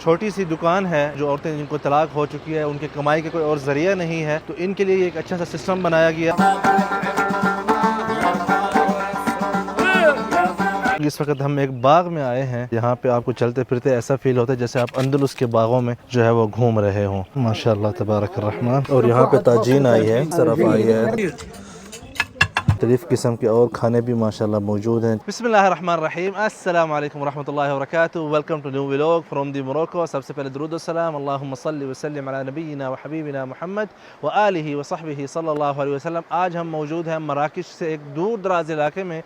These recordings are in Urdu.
چھوٹی سی دکان ہے جو عورتیں جن کو طلاق ہو چکی ہے، ان کے کمائی کا کوئی اور ذریعہ نہیں ہے، تو ان کے لیے ایک اچھا سا سسٹم بنایا گیا۔ اس وقت ہم ایک باغ میں آئے ہیں، یہاں پہ آپ کو چلتے پھرتے ایسا فیل ہوتا ہے جیسے آپ اندلس کے باغوں میں جو ہے وہ گھوم رہے ہوں۔ ماشاءاللہ تبارک الرحمن۔ اور یہاں پہ تاجین آئی ہے، صرف آئی ہے، مختلف قسم کے اور کھانے بھی ماشاءاللہ موجود ہیں۔ بسم اللہ الرحمن الرحیم، السلام علیکم ورحمۃ اللہ وبرکاتہ، welcome to new vlog from the Morocco. سب سے پہلے درود السلام، اللہم صلی وسلم علی نبینا و حبیبنا محمد و آلہ و صحبہ صلی اللہ علیہ وسلم۔ آج ہم موجود ہیں مراکش سے ایک دور دراز علاقے میں،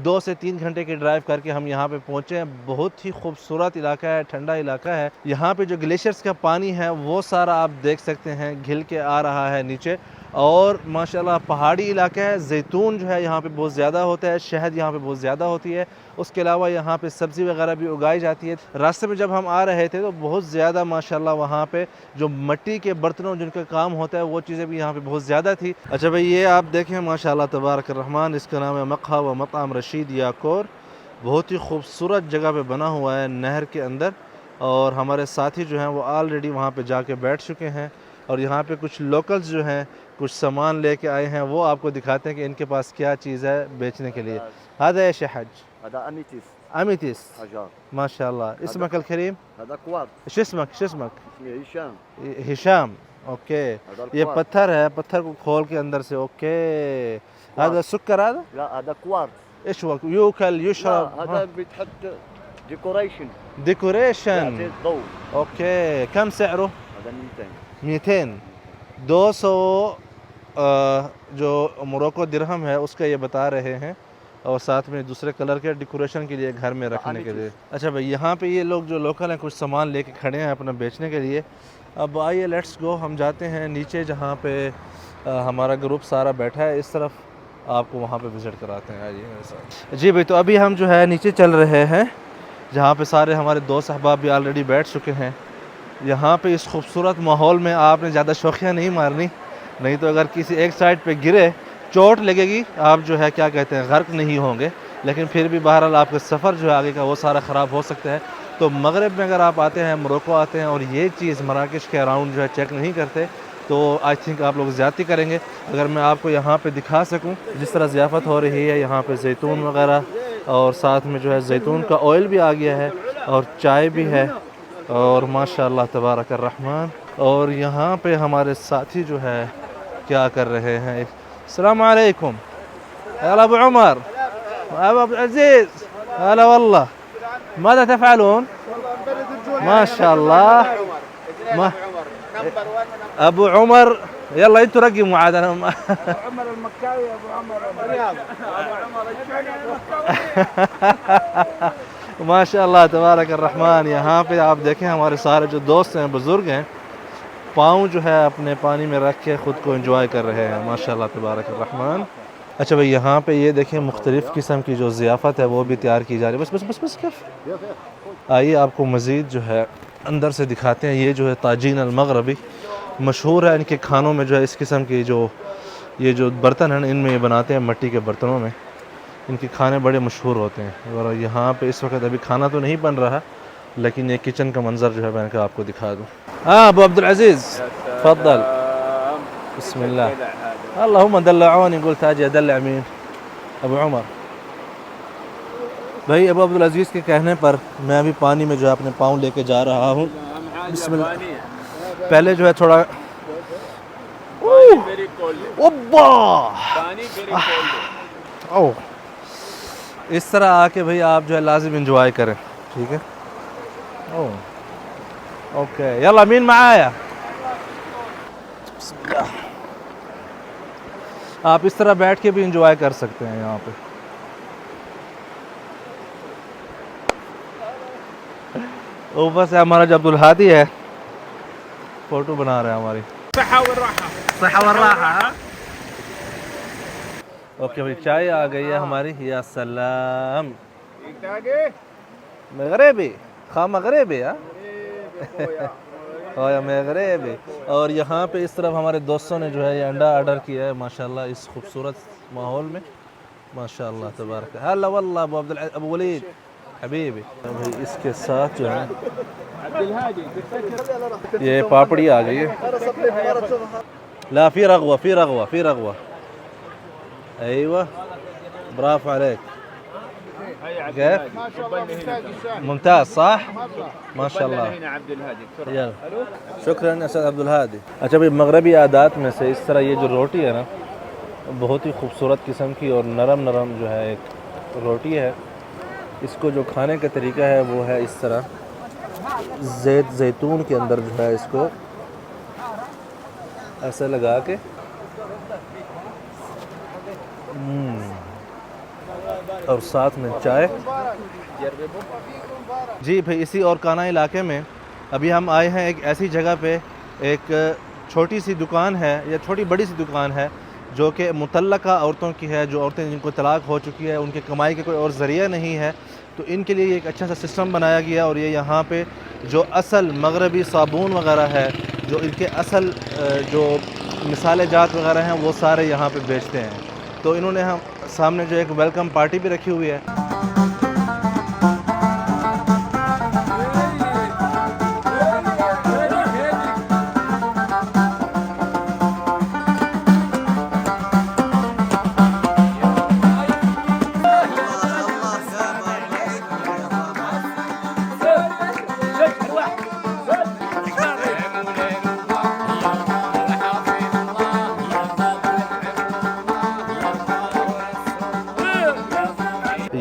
2 سے 3 گھنٹے کی ڈرائیو کر کے ہم یہاں پہ پہنچے ہیں۔ بہت ہی خوبصورت علاقہ ہے، ٹھنڈا علاقہ ہے۔ یہاں پہ جو گلیشیئرز کا پانی ہے وہ سارا آپ دیکھ سکتے ہیں گھل کے آ رہا ہے نیچے، اور ماشاءاللہ پہاڑی علاقہ ہے۔ زیتون جو ہے یہاں پہ بہت زیادہ ہوتا ہے، شہد یہاں پہ بہت زیادہ ہوتی ہے، اس کے علاوہ یہاں پہ سبزی وغیرہ بھی اگائی جاتی ہے۔ راستے میں جب ہم آ رہے تھے تو بہت زیادہ ماشاءاللہ وہاں پہ جو مٹی کے برتنوں جن کا کام ہوتا ہے وہ چیزیں بھی یہاں پہ بہت زیادہ تھی۔ اچھا بھائی، یہ آپ دیکھیں ماشاءاللہ تبارک الرحمن، اس کا نام ہے مقہا و مطعم رشید یاکور۔ بہت ہی خوبصورت جگہ پہ بنا ہوا ہے نہر کے اندر، اور ہمارے ساتھی جو ہیں وہ آلریڈی وہاں پہ جا کے بیٹھ چکے ہیں، اور یہاں پہ کچھ لوکلز جو ہیں کچھ سامان لے کے آئے ہیں، وہ آپ کو دکھاتے ہیں کہ ان کے پاس کیا چیز ہے بیچنے کے لیے۔ هذا ايش يا حج؟ هذا اميتيس امیتیس، حجار. ما شاء الله. اسمك الكريم؟ هذا كوارت. شو اسمك؟ شو اسمك؟ اسمي هشام. ہشام، اوکے۔ هذا یہ الكوارت. پتھر ہے، پتھر کو کھول کے اندر سے، اوکے۔ هذا سكر هذا؟ لا هذا كوارت. ايش هو؟ يوكل لا يشرب؟ هذا بتحط ديكوريشن. ديكوريشن، يعطي ضوء. اوکے۔ كم سعره؟ هذا 200. 200، 200 جو موروکو درہم ہے اس کا یہ بتا رہے ہیں، اور ساتھ میں دوسرے کلر کے ڈیکوریشن کے لیے گھر میں رکھنے کے لیے۔ اچھا بھائی، یہاں پہ یہ لوگ جو لوکل ہیں کچھ سامان لے کے کھڑے ہیں اپنا بیچنے کے لیے۔ اب آئیے لیٹس گو، ہم جاتے ہیں نیچے جہاں پہ ہمارا گروپ سارا بیٹھا ہے، اس طرف آپ کو وہاں پہ وزٹ کراتے ہیں۔ آئیے میرے ساتھ۔ جی بھائی، تو ابھی ہم جو ہے نیچے چل رہے ہیں جہاں پہ سارے ہمارے دوست احباب بھی آلریڈی بیٹھ چکے ہیں۔ یہاں پہ اس خوبصورت ماحول میں آپ نے زیادہ شوخیاں نہیں مارنی، نہیں تو اگر کسی ایک سائڈ پہ گرے چوٹ لگے گی، آپ جو ہے کیا کہتے ہیں غرق نہیں ہوں گے، لیکن پھر بھی بہرحال آپ کا سفر جو ہے آگے کا وہ سارا خراب ہو سکتا ہے۔ تو مغرب میں اگر آپ آتے ہیں، موروکو آتے ہیں، اور یہ چیز مراکش کے اراؤنڈ جو ہے چیک نہیں کرتے، تو آئی تھنک آپ لوگ زیادتی کریں گے۔ اگر میں آپ کو یہاں پہ دکھا سکوں جس طرح ضیافت ہو رہی ہے، یہاں پہ زیتون وغیرہ، اور ساتھ میں جو ہے زیتون کا آئل بھی آ گیا ہے، اور چائے بھی ہے، اور ماشاءاللہ تبارک الرحمن۔ اور یہاں پہ ہمارے ساتھی جو ہے کیا کر رہے ہیں۔ السلام علیکم، يلا ابو عمر، ابو عبد العزيز، هلا والله، ماذا تفعلون؟ ما شاء الله، ما ابو عمر، يلا انتوا رقموا عاد انا عمر المكاوي، ابو عمر الرياض، ماشاء اللہ تبارک الرحمن۔ یہاں پہ آپ دیکھیں ہمارے سارے جو دوست ہیں، بزرگ ہیں، پاؤں جو ہے اپنے پانی میں رکھ کے خود کو انجوائے کر رہے ہیں، ماشاءاللہ تبارک الرحمن۔ اچھا بھئی، یہاں پہ یہ دیکھیں مختلف قسم کی جو ضیافت ہے وہ بھی تیار کی جا رہی ہے۔ بس بس بس بس کف۔ آئیے آپ کو مزید جو ہے اندر سے دکھاتے ہیں۔ یہ جو ہے تاجین المغربی مشہور ہے، ان کے کھانوں میں جو ہے اس قسم کی یہ جو برتن ہیں ان میں یہ بناتے ہیں، مٹی کے برتنوں میں ان کے کھانے بڑے مشہور ہوتے ہیں۔ اور یہاں پہ اس وقت ابھی کھانا تو نہیں بن رہا، لیکن یہ کچن کا منظر جو ہے میں نے کہا آپ کو دکھا دوں۔ ابو عبد العزيز تفضل، بسم الله، اللهم دلعوني، قلت اجي ادلع مين؟ ابو عمر۔ بھائی، ابو عبد العزیز کے کہنے پر میں ابھی پانی میں جو ہے اپنے پاؤں لے کے جا رہا ہوں۔ بسم اللہ۔ پہلے جو ہے تھوڑا او اس طرح آ کے بھائی آپ جو ہے لازم انجوائے کریں، ٹھیک ہے؟ او اوکے، یلا مین معایا؟ بسم اللہ۔ آپ اس طرح بیٹھ کے بھی انجوائے کر سکتے ہیں یہاں پہ۔ اوپر سے ہمارا جو عبدالہادی ہے فوٹو بنا رہے ہیں ہماری۔ صحة والراحة. صحة والراحة۔ اوکے بھائی، چائے آ گئی ہے ہماری۔ یا سلام، مغربی، خواہ مغربی ہاں یا مغربی۔ اور یہاں پہ اس طرف ہمارے دوستوں نے جو ہے یہ انڈا آرڈر کیا ہے، ماشاءاللہ اس خوبصورت ماحول میں، ماشاءاللہ تبارک۔ ہلا واللہ ابو ولید، حبیبی بھائی اس کے ساتھ جو ہے عبد الهادي تتذكر یہ پاپڑی آ گئی ہے. لا في رغوة في رغوة في رغوة. ايوه برافو عليك. هيا عبد كيف؟ الهادي قبلني هنا ممتاز صح ما شاء قبلنا الله. هنا عبد الهادي بسرعة. يلا شکراً اسد عبد الہادی. اچھا بھائی مغربی عادات میں سے اس طرح یہ جو روٹی ہے نا بہت ہی خوبصورت قسم کی اور نرم نرم جو ہے ایک روٹی ہے. اس کو جو کھانے کا طریقہ ہے وہ ہے اس طرح زیتون کے اندر جو ہے اس کو ایسے لگا کے اور ساتھ میں چائے. جی بھائی اسی اورکانہ علاقے میں ابھی ہم آئے ہیں ایک ایسی جگہ پہ. ایک چھوٹی سی دکان ہے یا چھوٹی بڑی سی دکان ہے جو کہ متعلقہ عورتوں کی ہے, جو عورتیں جن کو طلاق ہو چکی ہے, ان کے کمائی کے کوئی اور ذریعہ نہیں ہے, تو ان کے لیے یہ ایک اچھا سا سسٹم بنایا گیا. اور یہ یہاں پہ جو اصل مغربی صابون وغیرہ ہے, جو ان کے اصل جو مصالحہ جات وغیرہ ہیں وہ سارے یہاں پہ بیچتے ہیں. تو انہوں نے ہم سامنے جو ایک ویلکم پارٹی بھی رکھی ہوئی ہے.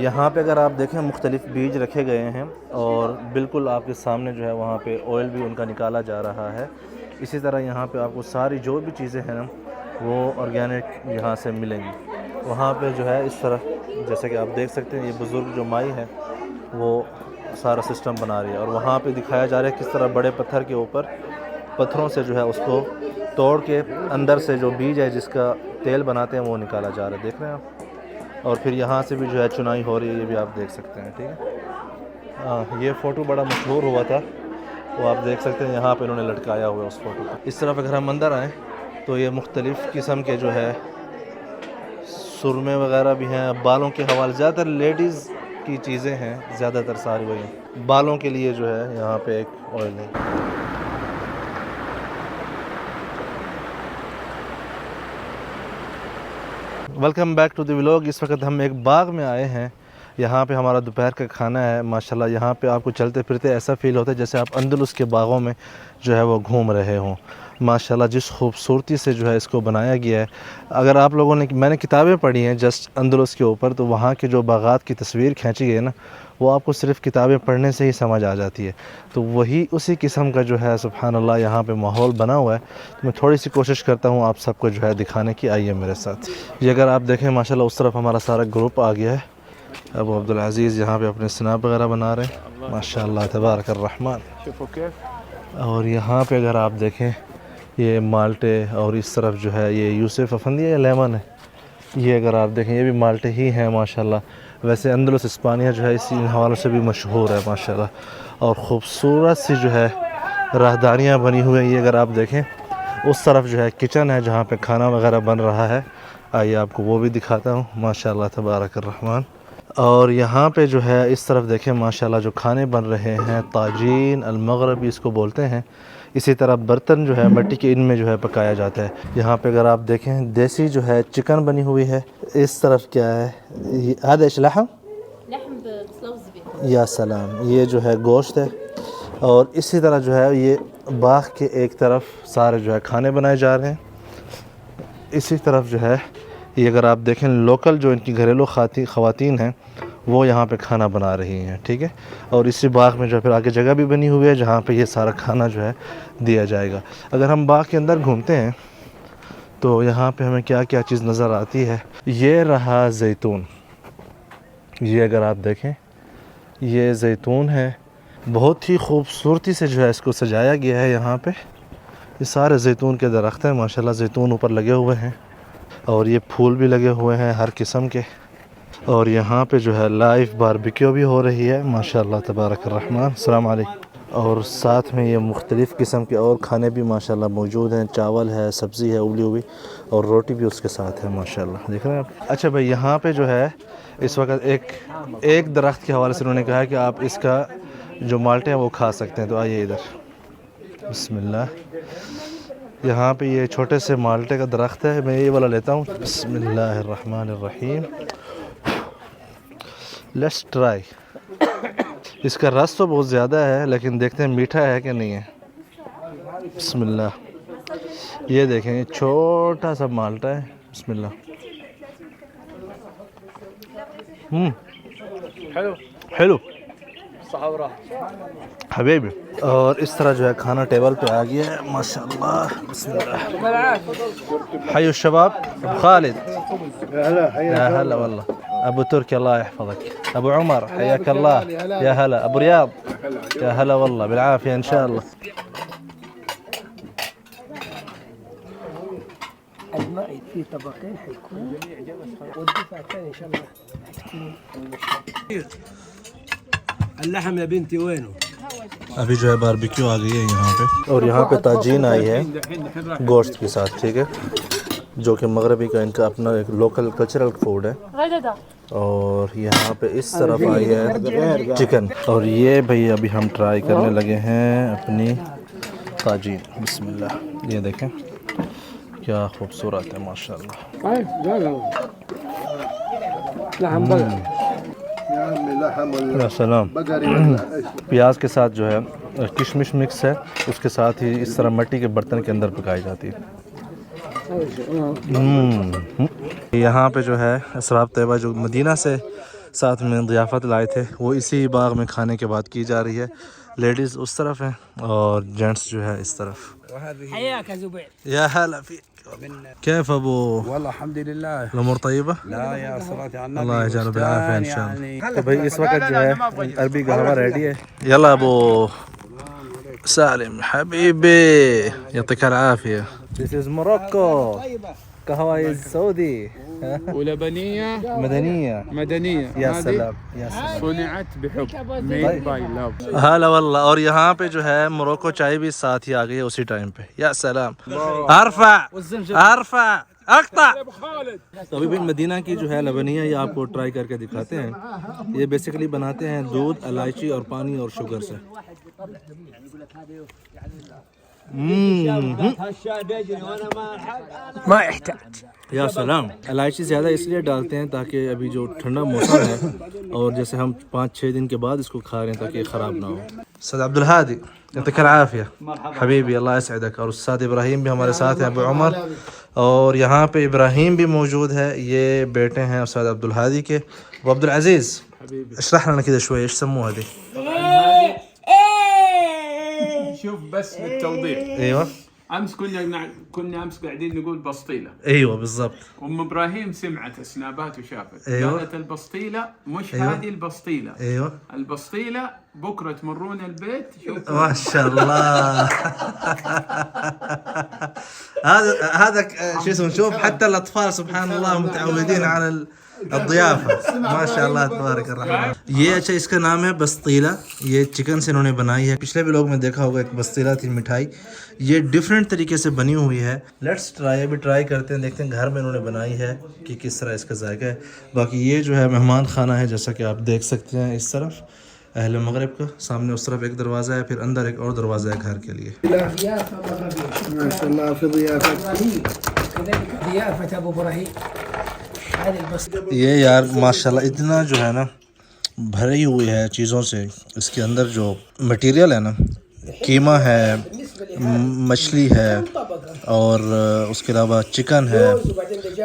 یہاں پہ اگر آپ دیکھیں مختلف بیج رکھے گئے ہیں اور بالکل آپ کے سامنے جو ہے وہاں پہ آئل بھی ان کا نکالا جا رہا ہے. اسی طرح یہاں پہ آپ کو ساری جو بھی چیزیں ہیں نا وہ آرگینک یہاں سے ملیں گی. وہاں پہ جو ہے اس طرح جیسے کہ آپ دیکھ سکتے ہیں یہ بزرگ جو مائی ہے وہ سارا سسٹم بنا رہی ہے. اور وہاں پہ دکھایا جا رہا ہے کس طرح بڑے پتھر کے اوپر پتھروں سے جو ہے اس کو توڑ کے اندر سے جو بیج ہے جس کا تیل بناتے ہیں وہ نکالا جا رہا ہے. دیکھ رہے ہیں آپ. اور پھر یہاں سے بھی جو ہے چنائی ہو رہی ہے, یہ بھی آپ دیکھ سکتے ہیں. ٹھیک ہے ہاں یہ فوٹو بڑا مشہور ہوا تھا, وہ آپ دیکھ سکتے ہیں یہاں پہ انہوں نے لٹکایا ہوا ہے اس فوٹو کو. اس طرف اگر ہم اندر آئیں تو یہ مختلف قسم کے جو ہے سرمے وغیرہ بھی ہیں. بالوں کے حوالے زیادہ تر لیڈیز کی چیزیں ہیں, زیادہ تر ساری وہی ہیں. بالوں کے لیے جو ہے یہاں پہ ایک آئل ہے. Welcome back to the vlog. اس وقت ہم ایک باغ میں آئے ہیں. یہاں پہ ہمارا دوپہر کا کھانا ہے. ماشاءاللہ یہاں پہ آپ کو چلتے پھرتے ایسا فیل ہوتا ہے جیسے آپ اندلس کے باغوں میں جو ہے وہ گھوم رہے ہوں. ماشاءاللہ جس خوبصورتی سے جو ہے اس کو بنایا گیا ہے. اگر آپ لوگوں نے میں نے کتابیں پڑھی ہیں جسٹ اندلس کے اوپر, تو وہاں کے جو باغات کی تصویر کھینچی گئی ہے نا وہ آپ کو صرف کتابیں پڑھنے سے ہی سمجھ آ جاتی ہے. تو وہی اسی قسم کا جو ہے سبحان اللہ یہاں پہ ماحول بنا ہوا ہے. تو میں تھوڑی سی کوشش کرتا ہوں آپ سب کو جو ہے دکھانے کی. آئیے میرے ساتھ. یہ اگر آپ دیکھیں ماشاءاللہ اس طرف ہمارا سارا گروپ آ گیا ہے. ابو عبدالعزیز یہاں پہ اپنے سنیپ وغیرہ بنا رہے ہیں. ماشاءاللہ تبارک الرحمن. شوفوا كيف. اور یہاں پہ اگر آپ دیکھیں یہ مالٹے, اور اس طرف جو ہے یہ یوسف افندی یا لیمن ہے. یہ اگر آپ دیکھیں یہ بھی مالٹے ہی ہیں ماشاءاللہ. ویسے اندلس اسپانیہ جو ہے اسی حوالے سے بھی مشہور ہے ماشاءاللہ. اور خوبصورت سی جو ہے راہداریاں بنی ہوئی ہیں. یہ اگر آپ دیکھیں اس طرف جو ہے کچن ہے جہاں پہ کھانا وغیرہ بن رہا ہے. آئیے آپ کو وہ بھی دکھاتا ہوں. ماشاءاللہ تبارک الرحمن. اور یہاں پہ جو ہے اس طرف دیکھیں ماشاءاللہ جو کھانے بن رہے ہیں طاجین المغربی اس کو بولتے ہیں. اسی طرح برتن جو ہے مٹی کے ان میں جو ہے پکایا جاتا ہے. یہاں پہ اگر آپ دیکھیں دیسی جو ہے چکن بنی ہوئی ہے. اس طرف کیا ہے هذا ايش لحم یا سلام, یہ جو ہے گوشت ہے. اور اسی طرح جو ہے یہ باغ کے ایک طرف سارے جو ہے کھانے بنائے جا رہے ہیں. اسی طرف جو ہے یہ اگر آپ دیکھیں لوکل جو ان کی گھریلو خواتین ہیں وہ یہاں پہ کھانا بنا رہی ہیں. ٹھیک ہے. اور اسی باغ میں جو ہے پھر آگے جگہ بھی بنی ہوئی ہے جہاں پہ یہ سارا کھانا جو ہے دیا جائے گا. اگر ہم باغ کے اندر گھومتے ہیں تو یہاں پہ ہمیں کیا کیا چیز نظر آتی ہے. یہ رہا زیتون. یہ اگر آپ دیکھیں یہ زیتون ہے. بہت ہی خوبصورتی سے جو ہے اس کو سجایا گیا ہے. یہاں پہ یہ سارے زیتون کے درخت ہیں ماشاءاللہ. زیتون اوپر لگے ہوئے ہیں اور یہ پھول بھی لگے ہوئے ہیں ہر قسم کے. اور یہاں پہ جو ہے لائیو باربیکیو بھی ہو رہی ہے ماشاءاللہ تبارک الرحمن. السلام علیکم. اور ساتھ میں یہ مختلف قسم کے اور کھانے بھی ماشاءاللہ موجود ہیں. چاول ہے, سبزی ہے ابلی ہوئی, اور روٹی بھی اس کے ساتھ ہے ماشاءاللہ. دیکھ رہے ہیں آپ. اچھا بھائی, یہاں پہ جو ہے اس وقت ایک درخت کے حوالے سے انہوں نے کہا کہ آپ اس کا جو مالٹے ہیں وہ کھا سکتے ہیں. تو آئیے ادھر, بسم اللہ. یہاں پہ یہ چھوٹے سے مالٹے کا درخت ہے. میں یہ والا لیتا ہوں. بسم اللہ الرحمن الرحیم. Let's try. اس کا رس تو بہت زیادہ ہے, لیکن دیکھتے ہیں میٹھا ہے کہ نہیں ہے. بسم اللہ. یہ دیکھیں, یہ چھوٹا سا مالٹا ہے. بسم اللہ. حلو حلو صحورة حبیبی. اور اس طرح جو ہے کھانا ٹیبل پہ آ گیا ہے ماشاءاللہ. بسم اللہ. حیو الشباب. ابو خالد. يا هلا والله. ابو تركي الله يحفظك. ابو عمر حياك الله. يا هلا. ابو رياض يا هلا والله, بالعافيه ان شاء الله. المعي في طبقين حيكون والدفع الثاني ان شاء الله حتكون. اللحم يا بنتي وينه؟ ابھی جو ہے باربیکیو آ گئی ہے یہاں پہ, اور یہاں پہ تاجین آئی ہے گوشت کے ساتھ, ٹھیک ہے, جو کہ مغربی کا ان کا اپنا ایک لوکل کلچرل فوڈ ہے. اور یہاں پہ اس طرف آئی ہے چکن. اور یہ بھئی ابھی ہم ٹرائی کرنے لگے ہیں اپنی تاجین. بسم اللہ. یہ دیکھیں کیا خوبصورت ہے ماشاءاللہ. یا سلام. پیاز کے ساتھ جو ہے کشمش مکس ہے, اس کے ساتھ ہی اس طرح مٹی کے برتن کے اندر پکائی جاتی ہے. یہاں پہ جو ہے اسراب طیبہ جو مدینہ سے ساتھ میں ضیافت لائے تھے, وہ اسی باغ میں کھانے کے بعد کی جا رہی ہے. لیڈیز اس طرف ہیں اور جینٹس جو ہے اس طرف. حياك يا زبير. یا هلا فيك. كيف ابو؟ والله الحمد لله. الامور طيبه؟ لا يا صلاة على النبي. اللہ يجعله بالعافيه ان شاء يعني الله. تو بھائی اس وقت جو ہے عربی قہوہ ریڈی ہے. يلا ابو سالم حبيبي يعطيك العافيه. This is Morocco. قهوة السعودي ولبنية مدنية. مدنية. يا هذه سلام يا سلام. صنعت بحب made by love. هلا والله. اور یہاں پہ جو ہے موروکو چائے بھی ساتھ ہی آ گئی ہے اسی ٹائم پہ. یا سلام. ارفع ارفع اقطع. تو ابھی بھی مدینہ کی جو ہے لبنیہ یہ آپ کو ٹرائی کر کے دکھاتے ہیں. یہ بیسیکلی بناتے ہیں دودھ, الائچی اور پانی اور شوگر سے. ما يحتاج. یا سلام. الائچی زیادہ اس لیے ڈالتے ہیں تاکہ ابھی جو ٹھنڈا موسم ہے اور جیسے ہم 5-6 دن کے بعد اس کو کھا رہے ہیں تاکہ یہ خراب نہ ہو. استاذ عبد الهادي يعطيك العافية حبيبي, اللہ يسعدك. اور استاد ابراہیم بھی ہمارے ساتھ ہیں, ابو عمر. اور یہاں پہ ابراہیم بھی موجود ہے, یہ بیٹے ہیں استاد عبد الهادي کے. وعبد العزيز اشرح لنا كذا شوي ايش سموها هذه. شوف بس للتوضيح. ايوه امس كنا امس قاعدين نقول بسطيله. ايوه بالضبط. ام ابراهيم سمعت سنابات وشافت. أيوة. قالت البسطيله مش أيوة. هذه البسطيله. ايوه البسطيله بكره تمرون البيت شوف. ما شاء الله. هذا شو اسمه, شوف حتى الاطفال سبحان الله متعودين على الضیافہ. ماشاء اللہ تبارک الرحمن. یہ اچھا اس کا نام ہے بسطیلہ. یہ چکن سے انہوں نے بنائی ہے. پچھلے بھی لوگ میں دیکھا ہوگا ایک بسطیلہ تھی مٹھائی, یہ ڈیفرنٹ طریقے سے بنی ہوئی ہے. Let's try. ابھی ٹرائی کرتے ہیں, دیکھتے ہیں گھر میں انہوں نے بنائی ہے کہ کس طرح اس کا ذائقہ ہے. باقی یہ جو ہے مہمان خانہ ہے, جیسا کہ آپ دیکھ سکتے ہیں اس طرف اہل مغرب کا. سامنے اس طرف ایک دروازہ ہے, پھر اندر ایک اور دروازہ ہے گھر کے لیے. ما شاء الله في ضيافة ابو ابراهيم. هذه البسطة یہ یار ماشاءاللہ اتنا جو ہے نا بھری ہوئی ہے چیزوں سے. اس کے اندر جو مٹیریل ہے نا, قیمہ ہے, مچھلی ہے, اور اس کے علاوہ چکن ہے,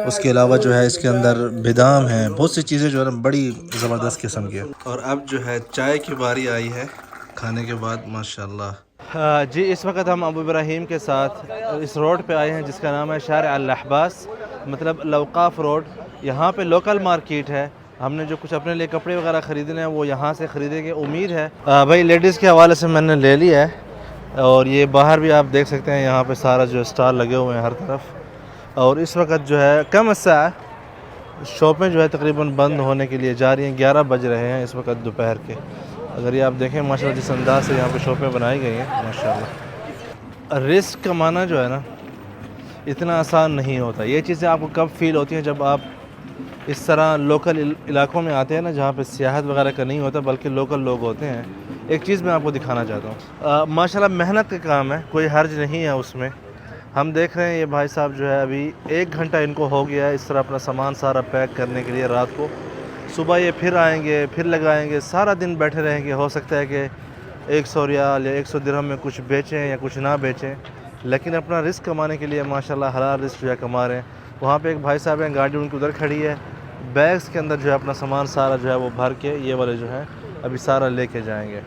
اس کے علاوہ جو ہے اس کے اندر بادام ہے, بہت سی چیزیں جو ہے نا بڑی زبردست قسم کی ہے. اور اب جو ہے چائے کی باری آئی ہے کھانے کے بعد ماشاءاللہ. جی اس وقت ہم ابو ابراہیم کے ساتھ اس روڈ پہ آئے ہیں جس کا نام ہے شارع الاحباس, مطلب لوقاف روڈ. یہاں پہ لوکل مارکیٹ ہے. ہم نے جو کچھ اپنے لیے کپڑے وغیرہ خریدنے ہیں وہ یہاں سے خریدیں گے امید ہے. بھائی لیڈیز کے حوالے سے میں نے لے لی ہے, اور یہ باہر بھی آپ دیکھ سکتے ہیں یہاں پہ سارا جو اسٹال لگے ہوئے ہیں ہر طرف. اور اس وقت جو ہے کم الساعہ شاپیں جو ہے تقریباً بند ہونے کے لیے جا رہی ہیں. 11 بج رہے ہیں اس وقت دوپہر کے. اگر یہ آپ دیکھیں ماشاءاللہ جس انداز سے یہاں پہ شاپیں بنائی گئی ہیں ماشاءاللہ. رزق کمانا جو ہے نا اتنا آسان نہیں ہوتا. یہ چیزیں آپ کو کب فیل ہوتی ہیں جب آپ اس طرح لوکل علاقوں میں آتے ہیں نا جہاں پہ سیاحت وغیرہ کا نہیں ہوتا بلکہ لوکل لوگ ہوتے ہیں. ایک چیز میں آپ کو دکھانا چاہتا ہوں. ماشاءاللہ محنت کا کام ہے, کوئی حرج نہیں ہے اس میں. ہم دیکھ رہے ہیں یہ بھائی صاحب جو ہے ابھی 1 گھنٹہ ان کو ہو گیا ہے اس طرح اپنا سامان سارا پیک کرنے کے لیے. رات کو صبح یہ پھر آئیں گے, پھر لگائیں گے, سارا دن بیٹھے رہیں گے. ہو سکتا ہے کہ 100 ریال یا 100 درہم میں کچھ بیچیں یا کچھ نہ بیچیں, لیکن اپنا رزق کمانے کے لیے ماشاءاللہ حلال رزق جو ہے کما رہے ہیں. وہاں پہ ایک بھائی صاحب ہیں, گاڑی ان کی ادھر کھڑی ہے, بیگز کے اندر جو ہے اپنا سامان سارا جو ہے وہ بھر کے یہ والے جو ہے ابھی سارا لے کے جائیں گے.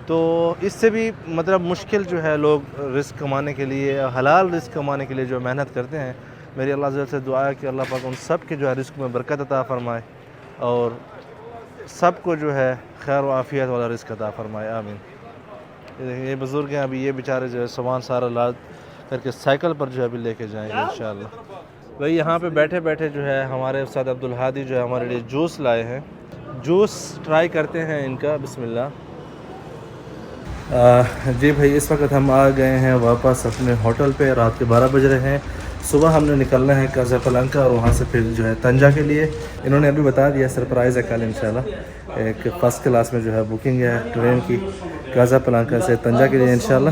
تو اس سے بھی مطلب مشکل جو ہے لوگ رزق کمانے کے لیے, حلال رزق کمانے کے لیے جو محنت کرتے ہیں. میری اللہ عز و جل سے دعا ہے کہ اللہ پاک ان سب کے جو ہے رزق میں برکت عطا فرمائے اور سب کو جو ہے خیر و عافیت والا رزق عطا فرمائے, آمین. یہ بزرگ ہیں, ابھی یہ بیچارے جو ہے سامان سارا لاد کر کے سائیکل پر جو ہے ابھی لے کے جائیں گے انشاءاللہ. بھائی یہاں پہ بیٹھے بیٹھے جو ہے ہمارے استاد عبدالہادی جو ہے ہمارے لیے جوس لائے ہیں. جوس ٹرائی کرتے ہیں ان کا, بسم اللہ. جی بھائی اس وقت ہم آ گئے ہیں واپس اپنے ہوٹل پہ. رات کے 12 بج رہے ہیں. صبح ہم نے نکلنا ہے کازابلانکا اور وہاں سے پھر جو ہے طنجہ کے لیے. انہوں نے ابھی بتا دیا سرپرائز ہے کل انشاءاللہ. ایک فرسٹ کلاس میں جو ہے بکنگ ہے ٹرین کی کازابلانکا سے طنجہ کے لیے انشاءاللہ.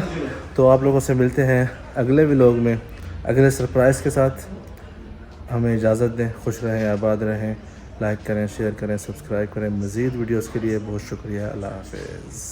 تو آپ لوگوں سے ملتے ہیں اگلے ولاگ میں اگلے سرپرائز کے ساتھ. ہمیں اجازت دیں. خوش رہیں, آباد رہیں. لائک کریں, شیئر کریں, سبسکرائب کریں. مزید ویڈیوز کے لیے بہت شکریہ. اللہ حافظ.